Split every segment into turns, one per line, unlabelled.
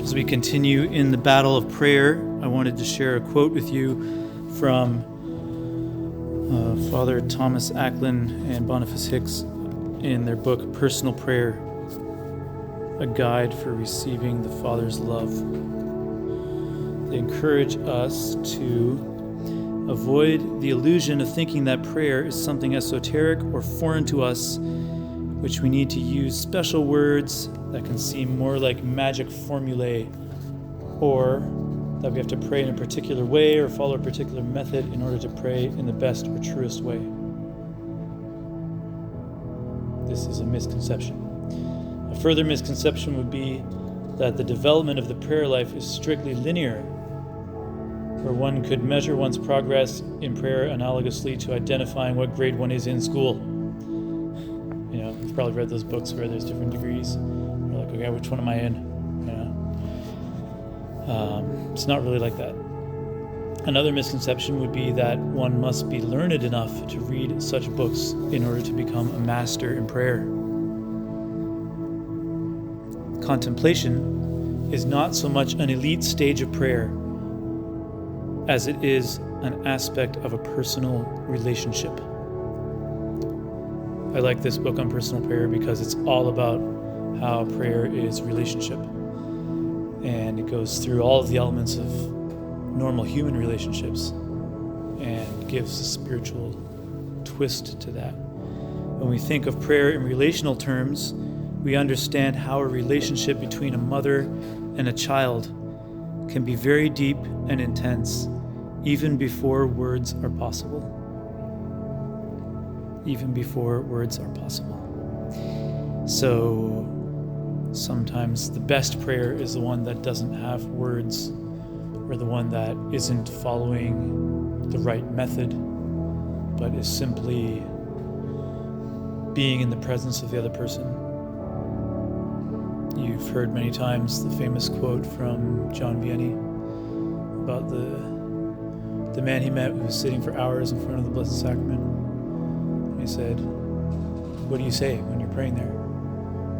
As we continue in the battle of prayer, I wanted to share a quote with you from Father Thomas Acklin and Boniface Hicks in their book, Personal Prayer, a guide for receiving the Father's love. They encourage us to avoid the illusion of thinking that prayer is something esoteric or foreign to us, which we need to use special words that can seem more like magic formulae, or that we have to pray in a particular way or follow a particular method in order to pray in the best or truest way. This is a misconception. A further misconception would be that the development of the prayer life is strictly linear, where one could measure one's progress in prayer analogously to identifying what grade one is in school. You know, you've probably read those books where there's different degrees. You're like, okay, which one am I in? You know? It's not really like that. Another misconception would be that one must be learned enough to read such books in order to become a master in prayer. Contemplation is not so much an elite stage of prayer as it is an aspect of a personal relationship. I like this book on personal prayer because it's all about how prayer is relationship. And it goes through all of the elements of normal human relationships and gives a spiritual twist to that. When we think of prayer in relational terms, we understand how a relationship between a mother and a child can be very deep and intense, even before words are possible. Even before words are possible. So sometimes the best prayer is the one that doesn't have words, or the one that isn't following the right method, but is simply being in the presence of the other person. You've heard many times the famous quote from John Vianney about the man he met who was sitting for hours in front of the Blessed Sacrament. And he said, "What do you say when you're praying there?"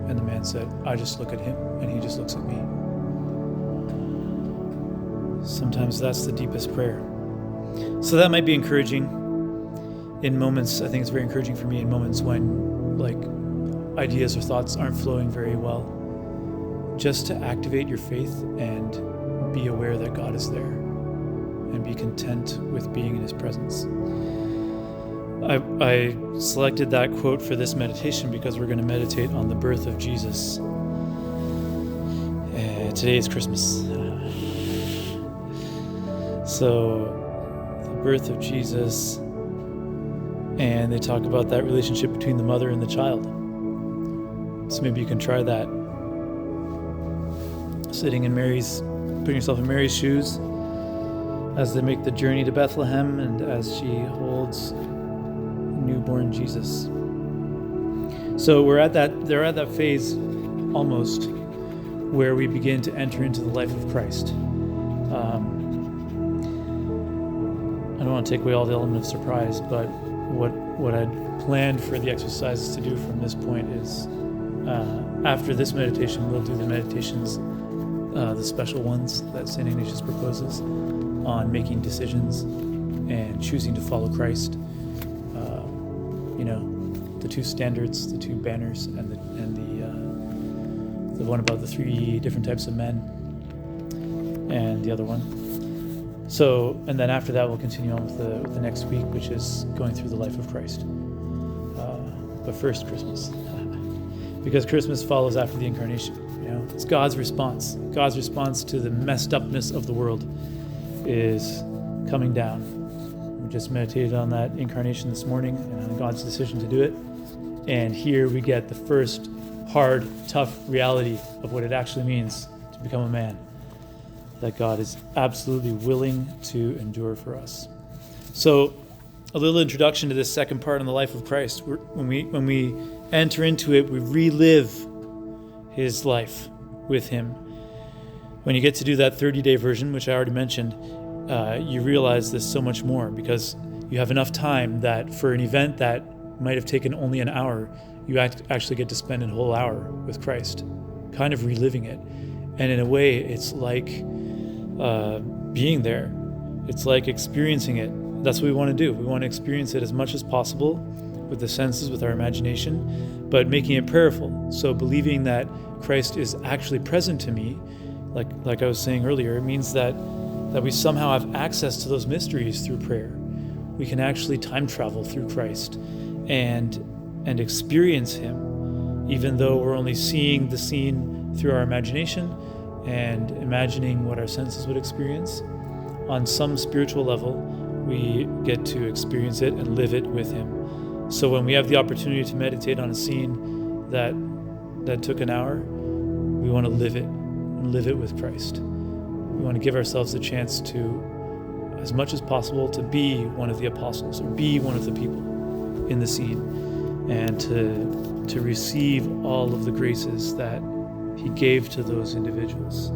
And the man said, "I just look at him and he just looks at me." Sometimes that's the deepest prayer. So that might be encouraging in moments. I think it's very encouraging for me in moments when ideas or thoughts aren't flowing very well. Just to activate your faith and be aware that God is there and be content with being in his presence. I selected that quote for this meditation because we're going to meditate on the birth of Jesus. Today is Christmas. So, the birth of Jesus, and they talk about that relationship between the mother and the child. So maybe you can try that. Putting yourself in Mary's shoes as they make the journey to Bethlehem and as she holds newborn Jesus. So they're at that phase almost where we begin to enter into the life of Christ. I don't want to take away all the element of surprise, but what I'd planned for the exercises to do from this point is after this meditation, we'll do the meditations, the special ones that St. Ignatius proposes on making decisions and choosing to follow Christ. The two standards, the two banners, and the one about the three different types of men, and the other one. So, and then after that, we'll continue on with the next week, which is going through the life of Christ. But first, Christmas, because Christmas follows after the incarnation. It's God's response. God's response to the messed upness of the world is coming down. We just meditated on that incarnation this morning and on God's decision to do it. And here we get the first hard, tough reality of what it actually means to become a man, that God is absolutely willing to endure for us. So, a little introduction to this second part on the life of Christ. When we enter into it, we relive his life with him. When you get to do that 30-day version, which I already mentioned, you realize this so much more because you have enough time that for an event that might have taken only an hour, you actually get to spend a whole hour with Christ, kind of reliving it. And in a way, it's like being there. It's like experiencing it. That's what we want to do. We want to experience it as much as possible with the senses, with our imagination, but making it prayerful. So believing that Christ is actually present to me, like I was saying earlier, it means that we somehow have access to those mysteries through prayer. We can actually time travel through Christ and experience him, even though we're only seeing the scene through our imagination and imagining what our senses would experience. On some spiritual level, we get to experience it and live it with him. So when we have the opportunity to meditate on a scene that took an hour, we want to live it and live it with Christ. We want to give ourselves a chance to, as much as possible, to be one of the apostles or be one of the people in the scene, and to receive all of the graces that he gave to those individuals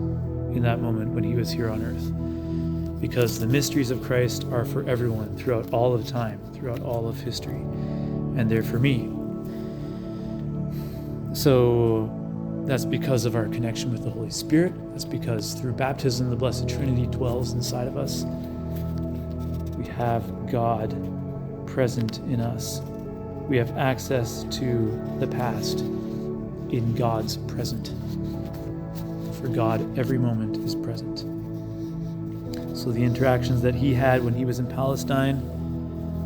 in that moment when he was here on earth. Because the mysteries of Christ are for everyone throughout all of time, throughout all of history, and they're for me. So that's because of our connection with the Holy Spirit. That's because through baptism, the Blessed Trinity dwells inside of us. We have God present in us. We have access to the past in God's present. For God, every moment is present. So the interactions that he had when he was in Palestine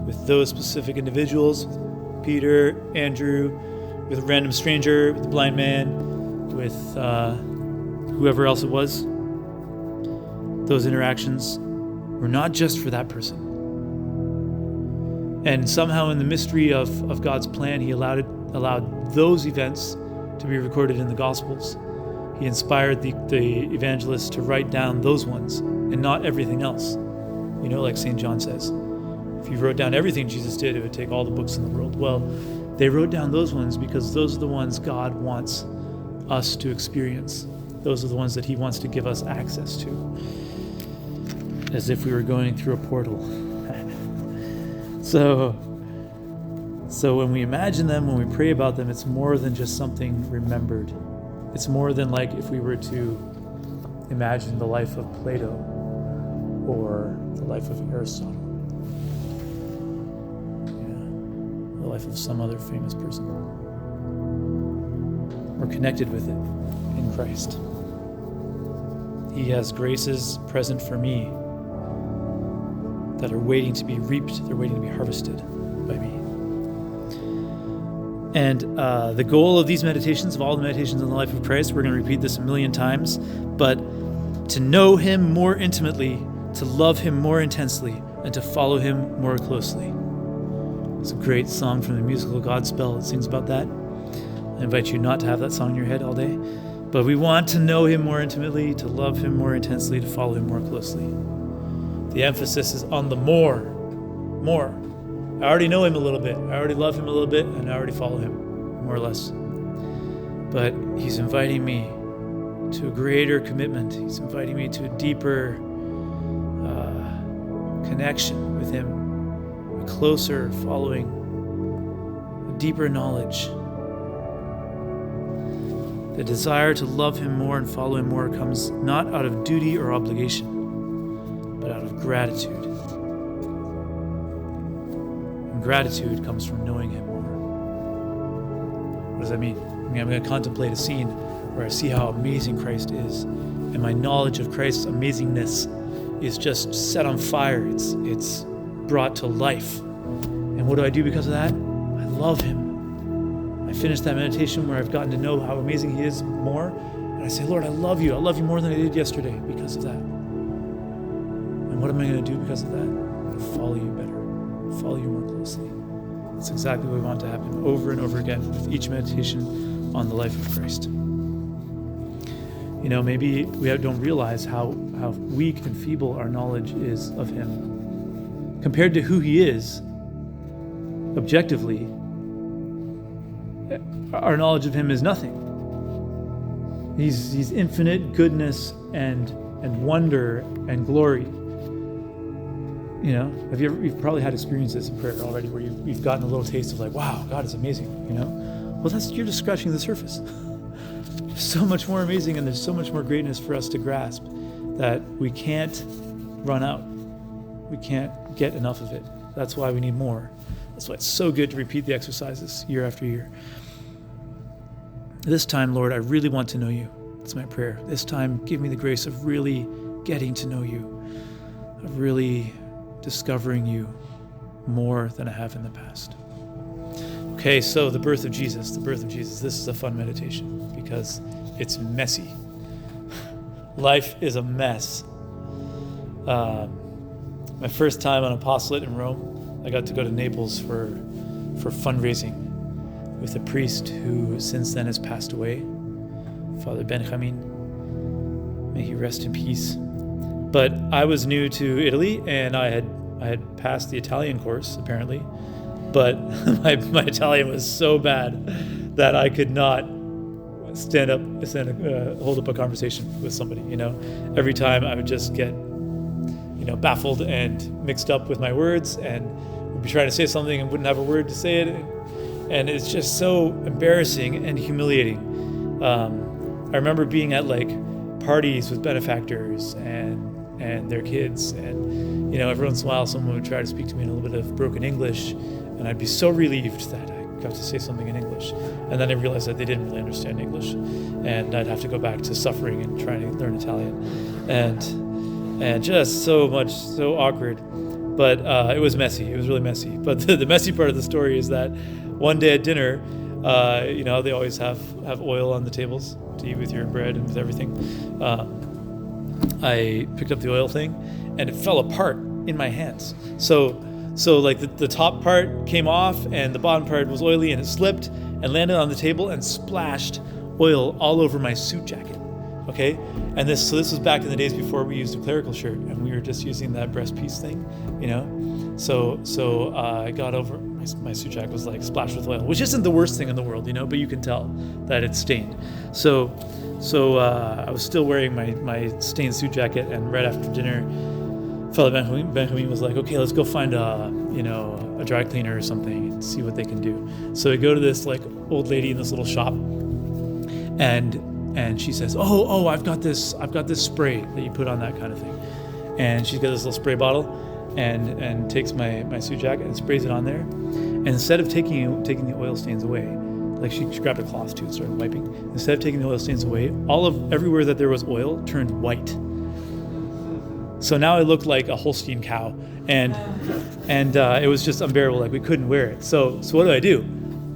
with those specific individuals, Peter, Andrew, with a random stranger, with the blind man, with whoever else it was, those interactions were not just for that person. And somehow in the mystery of God's plan, he allowed those events to be recorded in the Gospels. He inspired the evangelists to write down those ones and not everything else. You know, like St. John says, if you wrote down everything Jesus did, it would take all the books in the world. Well, they wrote down those ones because those are the ones God wants us to experience. Those are the ones that he wants to give us access to, as if we were going through a portal. So when we imagine them, when we pray about them, it's more than just something remembered. It's more than like if we were to imagine the life of Plato or the life of Aristotle. Yeah, the life of some other famous person. We're connected with it in Christ. He has graces present for me that are waiting to be reaped. They're waiting to be harvested by me. And the goal of these meditations, of all the meditations on the life of Christ, we're going to repeat this a million times, but to know him more intimately, to love him more intensely, and to follow him more closely. It's a great song from the musical Godspell that sings about that. I invite you not to have that song in your head all day, but we want to know him more intimately, to love him more intensely, to follow him more closely. The emphasis is on the more. I already know him a little bit. I already love him a little bit, and I already follow him, more or less. But he's inviting me to a greater commitment. He's inviting me to a deeper connection with him, a closer following, a deeper knowledge. The desire to love him more and follow him more comes not out of duty or obligation, but out of gratitude. And gratitude comes from knowing him more. What does that mean? I'm going to contemplate a scene where I see how amazing Christ is, and my knowledge of Christ's amazingness is just set on fire. It's brought to life. And what do I do because of that? I love him. I finish that meditation where I've gotten to know how amazing he is more, and I say, Lord, I love you. I love you more than I did yesterday because of that. And what am I going to do because of that? I'm going to follow you better, follow you more closely. That's exactly what we want to happen over and over again with each meditation on the life of Christ. You know, maybe we don't realize how weak and feeble our knowledge is of him. Compared to who he is, objectively, our knowledge of him is nothing. He's infinite goodness and wonder and glory. You know, you've probably had experiences in prayer already where you've gotten a little taste of like, wow, God is amazing, you know? Well, you're just scratching the surface. so much more amazing, and there's so much more greatness for us to grasp that we can't run out. We can't get enough of it. That's why we need more. That's why it's so good to repeat the exercises year after year. This time, Lord, I really want to know you. That's my prayer. This time, give me the grace of really getting to know you, of really discovering you more than I have in the past. Okay, so the birth of Jesus. This is a fun meditation because it's messy. Life is a mess. My first time on apostolate in Rome, I got to go to Naples for fundraising with a priest who since then has passed away, Father Benjamin. May he rest in peace. But I was new to Italy, and I had passed the Italian course apparently, but my Italian was so bad that I could not hold up a conversation with somebody. Every time I would just get baffled and mixed up with my words, and would be trying to say something and wouldn't have a word to say it, and it's just so embarrassing and humiliating. I remember being at parties with benefactors and their kids, and every once in a while someone would try to speak to me in a little bit of broken English, and I'd be so relieved that I got to say something in English, and then I realized that they didn't really understand English, and I'd have to go back to suffering and trying to learn Italian, and just so awkward. But it was messy. It was really messy. But the messy part of the story is that one day at dinner, they always have oil on the tables to eat with your bread and with everything. I picked up the oil thing, and it fell apart in my hands. So the top part came off, and the bottom part was oily, and it slipped and landed on the table and splashed oil all over my suit jacket. Okay, and this was back in the days before we used a clerical shirt, and we were just using that breast piece thing, So I got over my suit jacket was splashed with oil, which isn't the worst thing in the world, but you can tell that it's stained. So I was still wearing my stained suit jacket, and right after dinner, Father Benjamin was like, "Okay, let's go find a dry cleaner or something and see what they can do." So we go to this old lady in this little shop, and she says, "Oh, I've got this spray that you put on that kind of thing." And she's got this little spray bottle, and takes my suit jacket and sprays it on there. And instead of taking the oil stains away, she grabbed a cloth too and started wiping. Instead of taking the oil stains away, everywhere that there was oil turned white. So now it looked like a Holstein cow, and it was just unbearable. We couldn't wear it. So what do?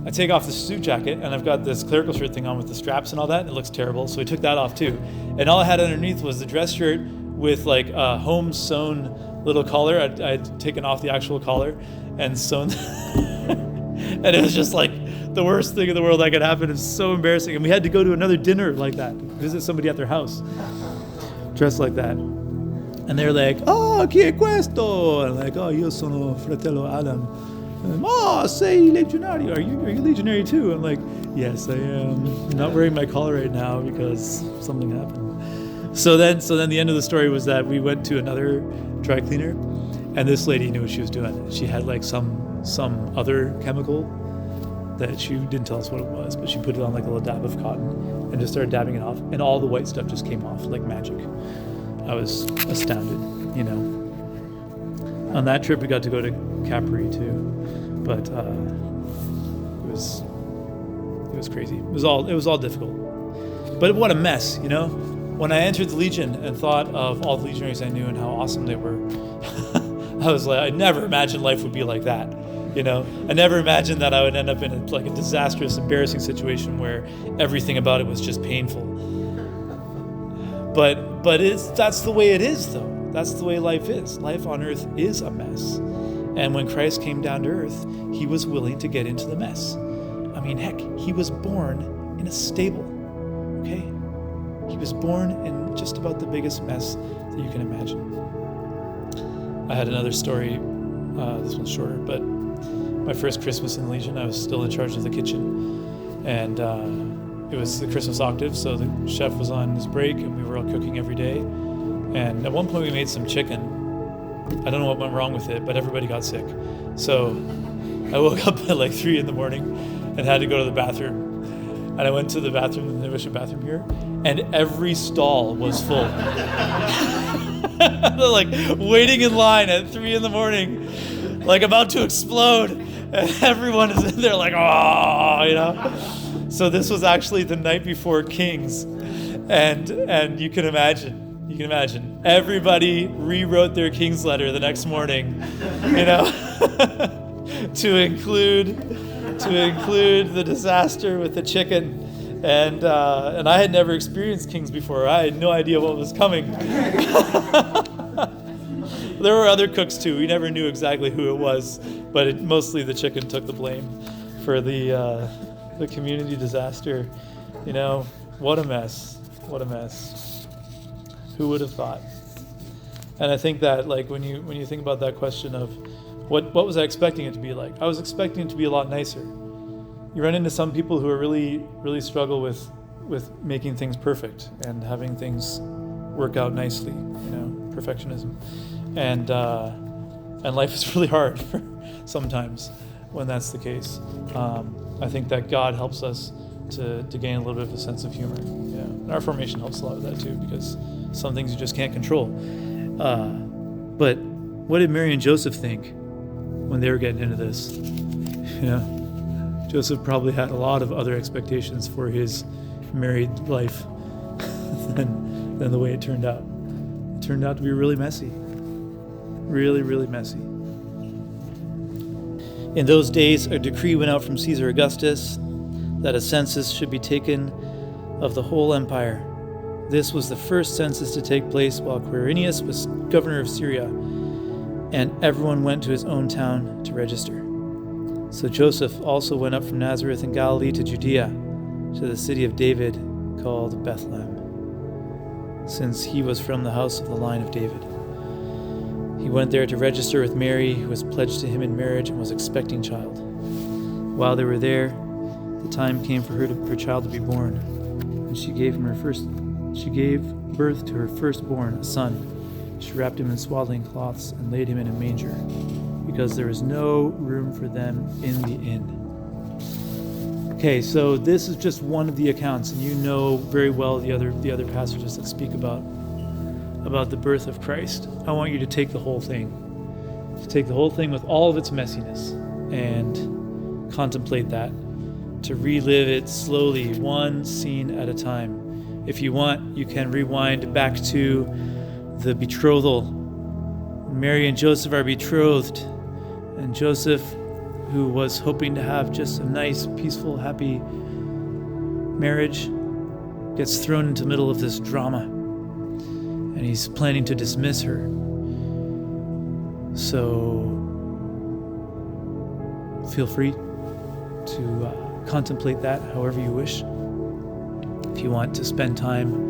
I take off the suit jacket, and I've got this clerical shirt thing on with the straps and all that, and it looks terrible, so I took that off too. And all I had underneath was the dress shirt with a home sewn little collar. I'd taken off the actual collar and sewn and it was just the worst thing in the world that could happen. It was so embarrassing, and we had to go to another dinner like that, visit somebody at their house dressed like that. And they're like, "Oh, chi è questo?" And I'm like, "Oh, io sono fratello Adam." And, "Oh, sei legionario. Are you legionary too?" I'm like, "Yes, I am. I'm not wearing my collar right now because something happened." So then the end of the story was that we went to another dry cleaner, and this lady knew what she was doing. She had some other chemical that she didn't tell us what it was, but she put it on a little dab of cotton and just started dabbing it off, and all the white stuff just came off like magic. I was astounded, On that trip, we got to go to Capri too, but it was crazy. It was all difficult. But what a mess, When I entered the Legion and thought of all the legionaries I knew and how awesome they were, I was I never imagined life would be like that. I never imagined that I would end up in a disastrous, embarrassing situation where everything about it was just painful. But that's the way it is, though. That's the way life is. Life on earth is a mess. And when Christ came down to earth, he was willing to get into the mess. I mean, heck, he was born in a stable, okay? He was born in just about the biggest mess that you can imagine. I had another story, this one's shorter, but my first Christmas in the Legion, I was still in charge of the kitchen, and it was the Christmas octave, so the chef was on his break, and we were all cooking every day. And at one point we made some chicken. I don't know what went wrong with it, but everybody got sick. So I woke up at 3 a.m. and had to go to the bathroom. And I went to the bathroom, the novitiate bathroom here, and every stall was full. They're like waiting in line at 3 a.m, like about to explode. And everyone is in there like, oh, you know. So this was actually the night before Kings. And you can imagine, everybody rewrote their King's letter the next morning, you know, to include the disaster with the chicken. And I had never experienced Kings before. I had no idea what was coming. There were other cooks too. We never knew exactly who it was, but mostly the chicken took the blame for the community disaster. You know, what a mess. What a mess. Who would have thought? And I think that, like, when you think about that question of what was I expecting it to be like? I was expecting it to be a lot nicer. You run into some people who are really struggle with making things perfect and having things work out nicely, you know, perfectionism. And life is really hard sometimes when that's the case. I think that God helps us to gain a little bit of a sense of humor. Yeah. And our formation helps a lot with that too, because some things you just can't control. But what did Mary and Joseph think when they were getting into this? You know, Joseph probably had a lot of other expectations for his married life than the way it turned out. It turned out to be really messy. Really, really messy. In those days, a decree went out from Caesar Augustus that a census should be taken of the whole empire. This was the first census to take place while Quirinius was governor of Syria, and everyone went to his own town to register. So Joseph also went up from Nazareth in Galilee to Judea, to the city of David called Bethlehem, since he was from the house of the line of David. He went there to register with Mary, who was pledged to him in marriage and was expecting child. While they were there, the time came for her child to be born, and she gave birth to her firstborn, a son. She wrapped him in swaddling cloths and laid him in a manger, because there was no room for them in the inn. Okay, so this is just one of the accounts, and you know very well the other passages that speak about the birth of Christ. I want you to take the whole thing. To take the whole thing with all of its messiness and contemplate that. To relive it slowly, one scene at a time. If you want, you can rewind back to the betrothal. Mary and Joseph are betrothed, and Joseph, who was hoping to have just a nice, peaceful, happy marriage, gets thrown into the middle of this drama. And he's planning to dismiss her. So feel free to contemplate that however you wish. If you want to spend time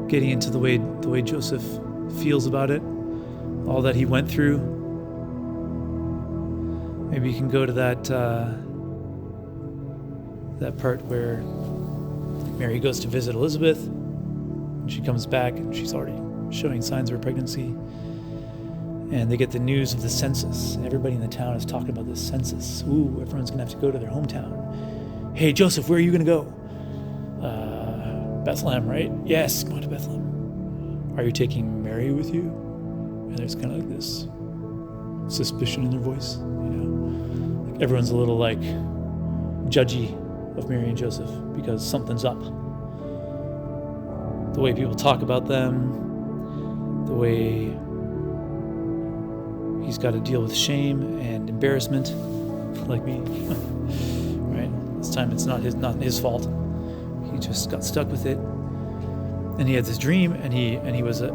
getting into the way Joseph feels about it, all that he went through, maybe you can go to that part where Mary goes to visit Elizabeth. She comes back and she's already showing signs of her pregnancy. And they get the news of the census. And everybody in the town is talking about this census. Ooh, everyone's going to have to go to their hometown. Hey, Joseph, where are you going to go? Bethlehem, right? Yes, come on to Bethlehem. Are you taking Mary with you? And there's kind of like this suspicion in their voice. You know, like everyone's a little like judgy of Mary and Joseph because something's up. The way people talk about them, the way he's got to deal with shame and embarrassment, like me, right? This time it's not his fault. He just got stuck with it, and he had this dream, and he was a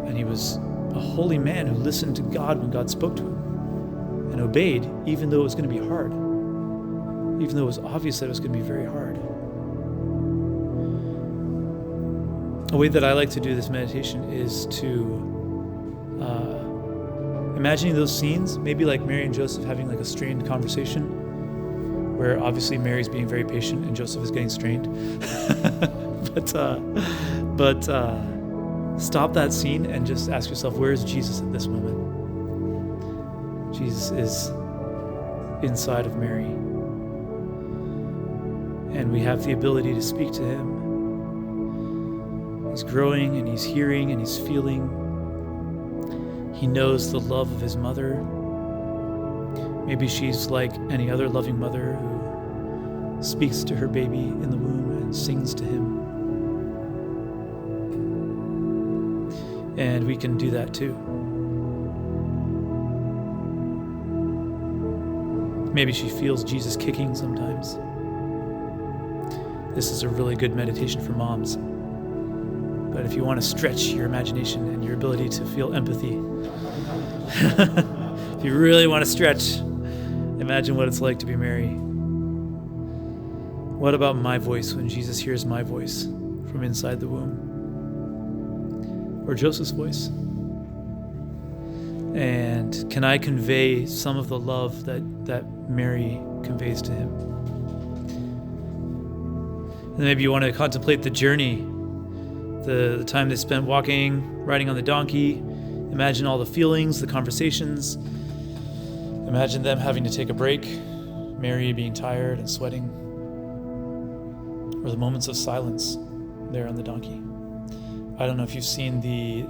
holy man who listened to God when God spoke to him, and obeyed, even though it was going to be hard, even though it was obvious that it was going to be very hard. A way that I like to do this meditation is to imagining those scenes, maybe like Mary and Joseph having like a strained conversation, where obviously Mary's being very patient and Joseph is getting strained. but stop that scene and just ask yourself, where is Jesus at this moment? Jesus is inside of Mary. and we have the ability to speak to him. He's growing and he's hearing and he's feeling. He knows the love of his mother. Maybe she's like any other loving mother who speaks to her baby in the womb and sings to him. And we can do that too. Maybe she feels Jesus kicking sometimes. This is a really good meditation for moms. But if you want to stretch your imagination and your ability to feel empathy, if you really want to stretch, imagine what it's like to be Mary. What about my voice when Jesus hears my voice from inside the womb? Or Joseph's voice? And can I convey some of the love that Mary conveys to him? And maybe you want to contemplate the journey, the time they spent walking, riding on the donkey. Imagine all the feelings, the conversations. Imagine them having to take a break, Mary being tired and sweating, or the moments of silence there on the donkey. I don't know if you've seen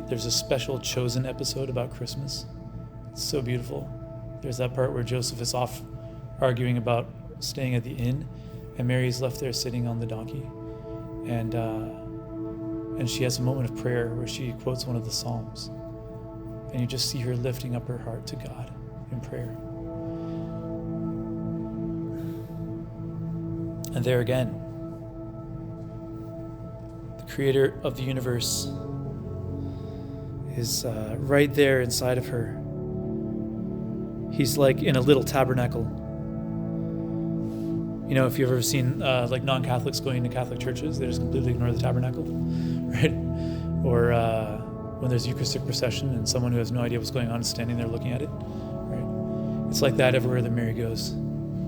there's a special Chosen episode about Christmas. It's so beautiful. There's that part where Joseph is off arguing about staying at the inn, and Mary's left there sitting on the donkey. And she has a moment of prayer where she quotes one of the Psalms. And you just see her lifting up her heart to God in prayer. And there again, the creator of the universe is right there inside of her. He's like in a little tabernacle. You know, if you've ever seen like non-Catholics going to Catholic churches, they just completely ignore the tabernacle, right? Or when there's Eucharistic procession and someone who has no idea what's going on is standing there looking at it, right? It's like that everywhere that Mary goes.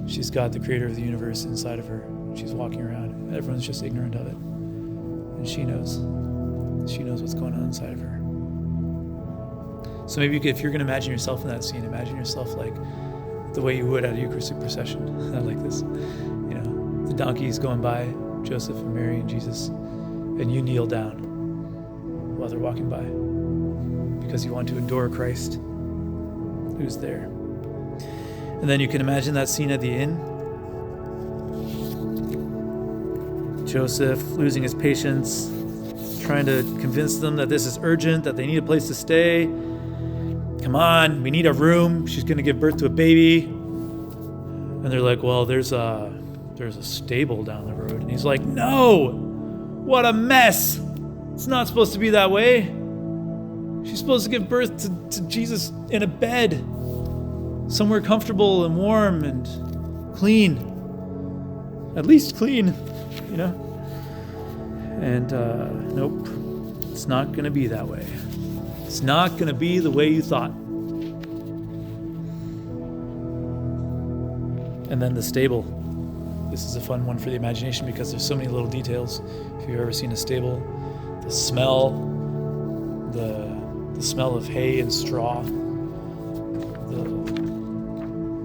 She's got the creator of the universe inside of her. She's walking around. Everyone's just ignorant of it. And she knows. She knows what's going on inside of her. So maybe if you're going to imagine yourself in that scene, imagine yourself like the way you would at a Eucharistic procession. I like this. You know, the donkey's going by, Joseph and Mary and Jesus, and you kneel down while they're walking by because you want to adore Christ who's there. And then you can imagine that scene at the inn. Joseph losing his patience, trying to convince them that this is urgent, that they need a place to stay. Come on, we need a room. She's going to give birth to a baby. And they're like, well, there's a stable down the road. And he's like, no, what a mess. It's not supposed to be that way. She's supposed to give birth to Jesus in a bed, somewhere comfortable and warm and clean. At least clean, you know? And nope, it's not going to be that way. It's not going to be the way you thought. And then the stable. This is a fun one for the imagination because there's so many little details. If you've ever seen a stable, the smell, the smell of hay and straw, the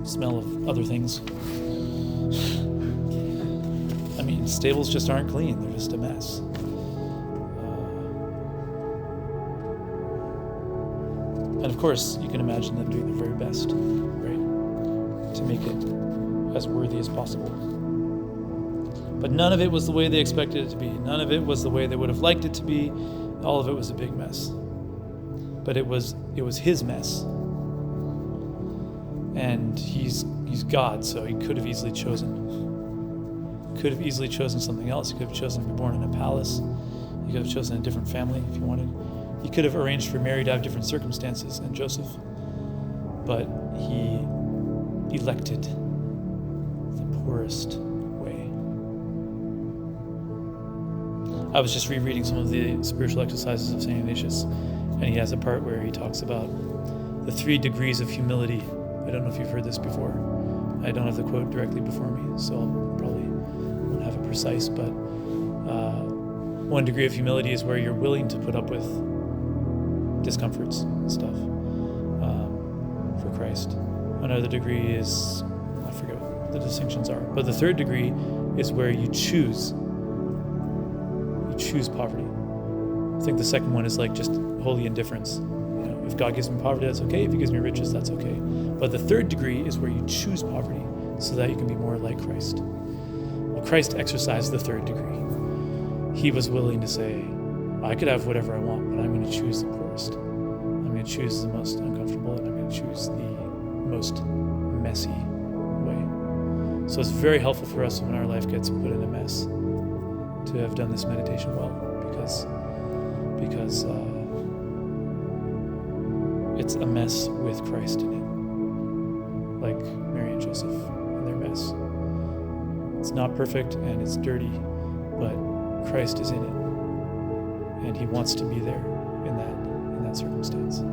smell of other things. I mean, stables just aren't clean. They're just a mess. And of course, you can imagine them doing their very best, right, to make it as worthy as possible. But none of it was the way they expected it to be. None of it was the way they would have liked it to be. All of it was a big mess. But it was his mess. And he's God, so he could have easily chosen. Could have easily chosen something else. He could have chosen to be born in a palace. He could have chosen a different family if he wanted. He could have arranged for Mary to have different circumstances and Joseph. But he elected the poorest way. I was just rereading some of the spiritual exercises of St. Ignatius, and he has a part where he talks about the 3 degrees of humility. I don't know if you've heard this before. I don't have the quote directly before me, so I'll probably won't have it precise, but 1 degree of humility is where you're willing to put up with discomforts and stuff for Christ. Another degree is, I forget what the distinctions are, but the 3rd degree is where you choose poverty. I think the second one is like just holy indifference. If God gives me poverty, that's okay. If he gives me riches, that's okay. But the third degree is where you choose poverty so that you can be more like Christ. Well, Christ exercised the third degree. He was willing to say, I could have whatever I want, but I'm going to choose the poorest. I'm going to choose the most uncomfortable, and I'm going to choose the most messy way. So it's very helpful for us when our life gets put in a mess to have done this meditation well, because it's a mess with Christ in it, like Mary and Joseph in their mess. It's not perfect and it's dirty, but Christ is in it, and he wants to be there in that circumstance.